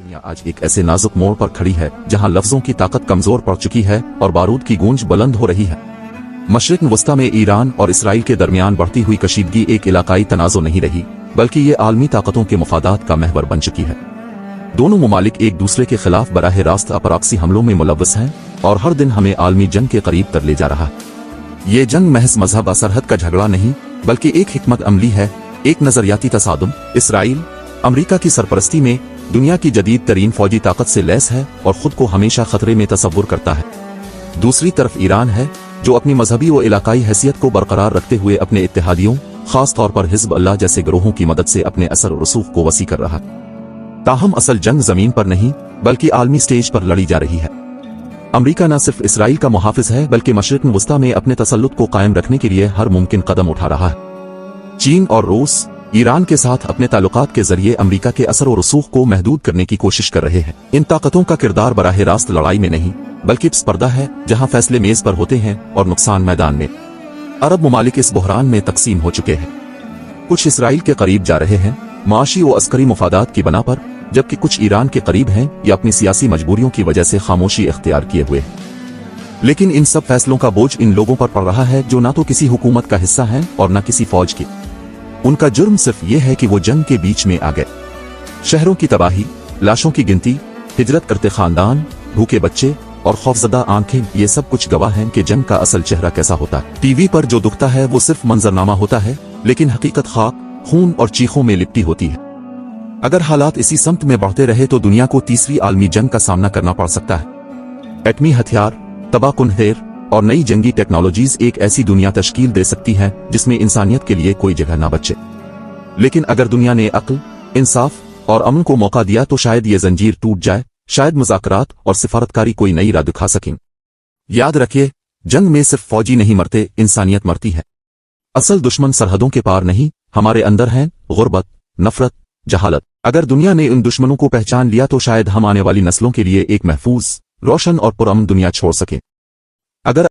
दुनिया आज एक ऐसे नाजुक मोड़ पर खड़ी है जहां लफ्जों की ताकत कमजोर पड़ चुकी है और बारूद की गूंज बुलंद हो रही है। मशरिक वस्ता में ईरान और इसराइल के दरमियान बढ़ती हुई कशीदगी एक इलाकाई तनाज़ो नहीं रही, बल्कि ये आलमी ताकतों के मफादात का महवर बन चुकी है। दोनों ममालिक एक दूसरे के खिलाफ बराह रास्त अपराक्सी हमलों में मुलव्वस हैं और हर दिन हमें आलमी जंग के करीब तर ले जा रहा है। ये जंग महज मजहब या सरहद का झगड़ा नहीं, बल्कि एक हिकमत अमली है, एक नजरियाती तसादुम। इसराइल अमरीका की सरपरस्ती में दुनिया की जदीद तरीन फौजी ताकत से लैस है और खुद को हमेशा खतरे में तसव्वुर करता है। दूसरी तरफ ईरान है, जो अपनी मजहबी व इलाकाई हैसियत को बरकरार रखते हुए अपने इत्तेहादियों, खास तौर पर हिज़्ब अल्लाह जैसे ग्रोहों की मदद से अपने असर और रसूख को वसी कर रहा है। ताहम असल जंग जमीन पर नहीं, बल्कि आलमी स्टेज पर लड़ी जा रही है। अमरीका न सिर्फ इसराइल का मुहाफिज है, बल्कि मशरिक वस्ता में अपने तसल्लुत को कायम रखने के लिए हर मुमकिन कदम उठा रहा है। चीन और रूस ईरान के साथ अपने ताल्लुकात के जरिए अमरीका के असर और रसूख को महदूद करने की कोशिश कर रहे हैं। इन ताकतों का किरदार बराह रास्त लड़ाई में नहीं, बल्कि पर्दा है, जहां फैसले मेज पर होते हैं और नुकसान मैदान में। अरब ममालिक इस बहरान में तकसीम हो चुके हैं। कुछ इसराइल के करीब जा रहे हैं, माशी व अस्करी मुफादात की बना पर, जबकि कुछ ईरान के करीब हैं या अपनी सियासी मजबूरियों की वजह से खामोशी इख्तियार किए हुए हैं। लेकिन इन सब फैसलों का बोझ इन लोगों पर पड़ रहा है जो ना तो किसी हुकूमत का हिस्सा हैं और न किसी फौज की। उनका जुर्म सिर्फ ये है कि वो जंग के बीच में आ गए। शहरों की तबाही, लाशों की गिनती, हिजरत करते खानदान, भूखे बच्चे और खौफजदा आंखें, ये सब कुछ गवाह हैं कि जंग का असल चेहरा कैसा होता है। टीवी पर जो दुखता है वो सिर्फ मंजरनामा होता है, लेकिन हकीकत खाक, खून और चीखों में लिपटी होती है। अगर हालात इसी समत में बढ़ते रहे तो दुनिया को तीसरी आलमी जंग का सामना करना पड़ सकता है। एटमी हथियार, तबाहकुन हेर और नई जंगी टेक्नोलॉजीज एक ऐसी दुनिया तश्कील दे सकती है जिसमें इंसानियत के लिए कोई जगह ना बचे। लेकिन अगर दुनिया ने अक्ल, इंसाफ और अमन को मौका दिया तो शायद ये जंजीर टूट जाए, शायद मुज़ाकरात और सिफारतकारी कोई नई राह दिखा सकें। याद रखिए, जंग में सिर्फ फौजी नहीं मरते, इंसानियत मरती है। असल दुश्मन सरहदों के पार नहीं, हमारे अंदर हैं, गुर्बत, नफरत, जहालत। अगर दुनिया ने इन दुश्मनों को पहचान लिया तो शायद हम आने वाली नस्लों के लिए एक महफूज, रोशन और पुरअमन दुनिया छोड़ सकें। अगर